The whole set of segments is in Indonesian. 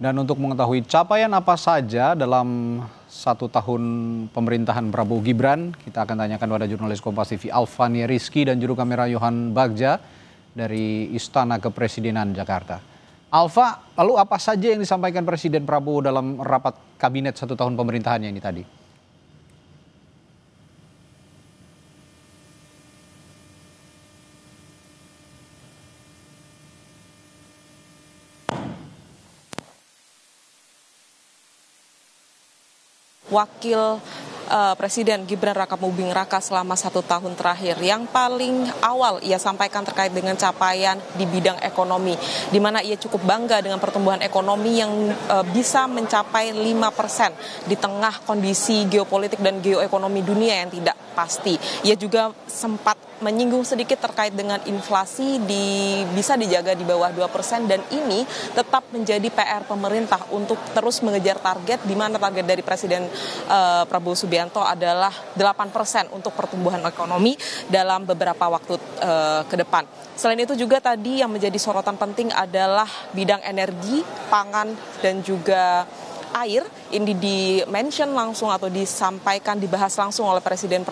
Dan untuk mengetahui capaian apa saja dalam 1 tahun pemerintahan Prabowo Gibran, kita akan tanyakan pada jurnalis Kompas TV Alfania Rizky dan juru kamera Yohan Bagja dari Istana Kepresidenan Jakarta. Alfa, lalu apa saja yang disampaikan Presiden Prabowo dalam rapat kabinet 1 tahun pemerintahannya ini tadi? Wakil Presiden Gibran Rakabuming Raka selama 1 tahun terakhir. Yang paling awal ia sampaikan terkait dengan capaian di bidang ekonomi, di mana ia cukup bangga dengan pertumbuhan ekonomi yang bisa mencapai 5% di tengah kondisi geopolitik dan geoekonomi dunia yang tidak pasti. Ia juga sempat menyinggung sedikit terkait dengan inflasi bisa dijaga di bawah 2% dan ini tetap menjadi PR pemerintah untuk terus mengejar target, di mana target dari Presiden Prabowo Subianto adalah 8% untuk pertumbuhan ekonomi dalam beberapa waktu ke depan. Selain itu juga tadi yang menjadi sorotan penting adalah bidang energi, pangan dan juga air. Ini di-mention langsung atau disampaikan, dibahas langsung oleh Presiden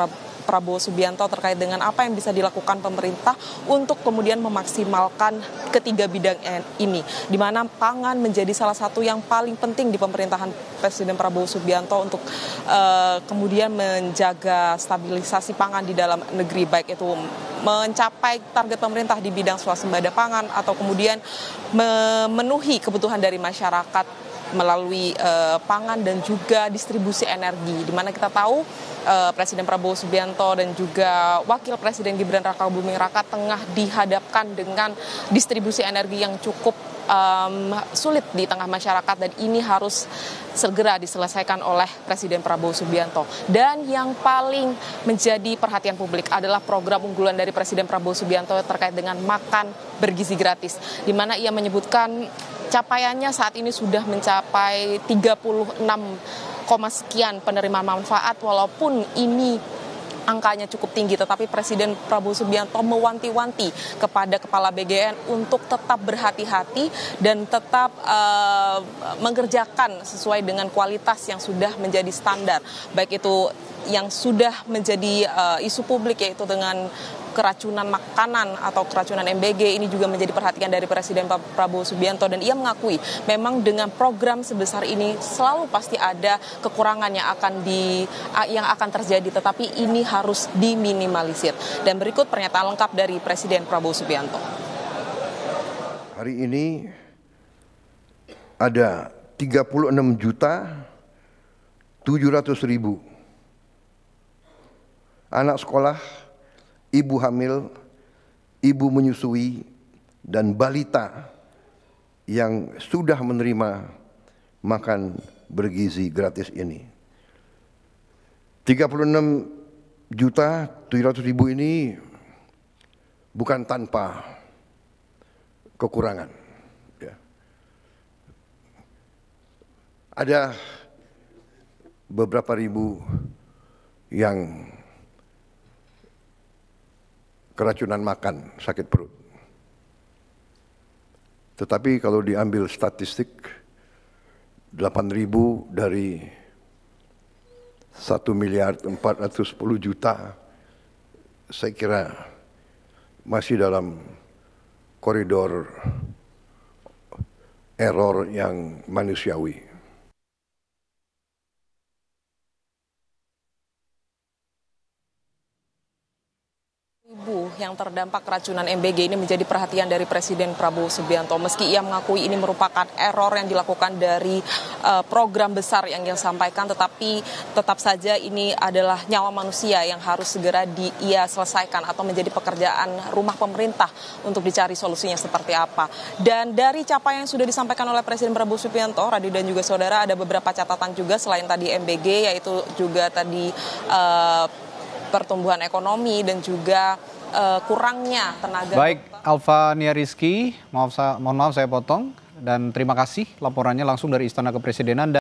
Prabowo Subianto terkait dengan apa yang bisa dilakukan pemerintah untuk kemudian memaksimalkan ketiga bidang ini, di mana pangan menjadi salah satu yang paling penting di pemerintahan Presiden Prabowo Subianto untuk kemudian menjaga stabilisasi pangan di dalam negeri, baik itu mencapai target pemerintah di bidang swasembada pangan atau kemudian memenuhi kebutuhan dari masyarakat melalui pangan dan juga distribusi energi, di mana kita tahu Presiden Prabowo Subianto dan juga Wakil Presiden Gibran Rakabuming Raka tengah dihadapkan dengan distribusi energi yang cukup sulit di tengah masyarakat, dan ini harus segera diselesaikan oleh Presiden Prabowo Subianto. Dan yang paling menjadi perhatian publik adalah program unggulan dari Presiden Prabowo Subianto terkait dengan makan bergizi gratis, di mana ia menyebutkan capaiannya saat ini sudah mencapai 36, sekian penerima manfaat. Walaupun ini angkanya cukup tinggi, tetapi Presiden Prabowo Subianto mewanti-wanti kepada Kepala BGN untuk tetap berhati-hati dan tetap mengerjakan sesuai dengan kualitas yang sudah menjadi standar, baik itu yang sudah menjadi isu publik, yaitu dengan keracunan makanan atau keracunan MBG. Ini juga menjadi perhatian dari Presiden Prabowo Subianto, dan ia mengakui memang dengan program sebesar ini selalu pasti ada kekurangan yang akan terjadi, tetapi ini harus diminimalisir. Dan berikut pernyataan lengkap dari Presiden Prabowo Subianto. Hari ini ada 36.700.000 anak sekolah, ibu hamil, ibu menyusui, dan balita yang sudah menerima makan bergizi gratis ini. 36.700.000 ini bukan tanpa kekurangan. Ya. Ada beberapa ribu yang keracunan makan, sakit perut. Tetapi kalau diambil statistik, 8.000 dari 1.410.000.000, saya kira masih dalam koridor error yang manusiawi. Yang terdampak keracunan MBG ini menjadi perhatian dari Presiden Prabowo Subianto. Meski ia mengakui ini merupakan error yang dilakukan dari program besar yang ia sampaikan, tetapi tetap saja ini adalah nyawa manusia yang harus segera ia selesaikan atau menjadi pekerjaan rumah pemerintah untuk dicari solusinya seperti apa. Dan dari capaian yang sudah disampaikan oleh Presiden Prabowo Subianto, Radio dan juga saudara, ada beberapa catatan juga selain tadi MBG, yaitu juga tadi pertumbuhan ekonomi dan juga kurangnya tenaga. Baik, Alfania Rizky, mohon maaf saya potong, dan terima kasih laporannya langsung dari Istana Kepresidenan.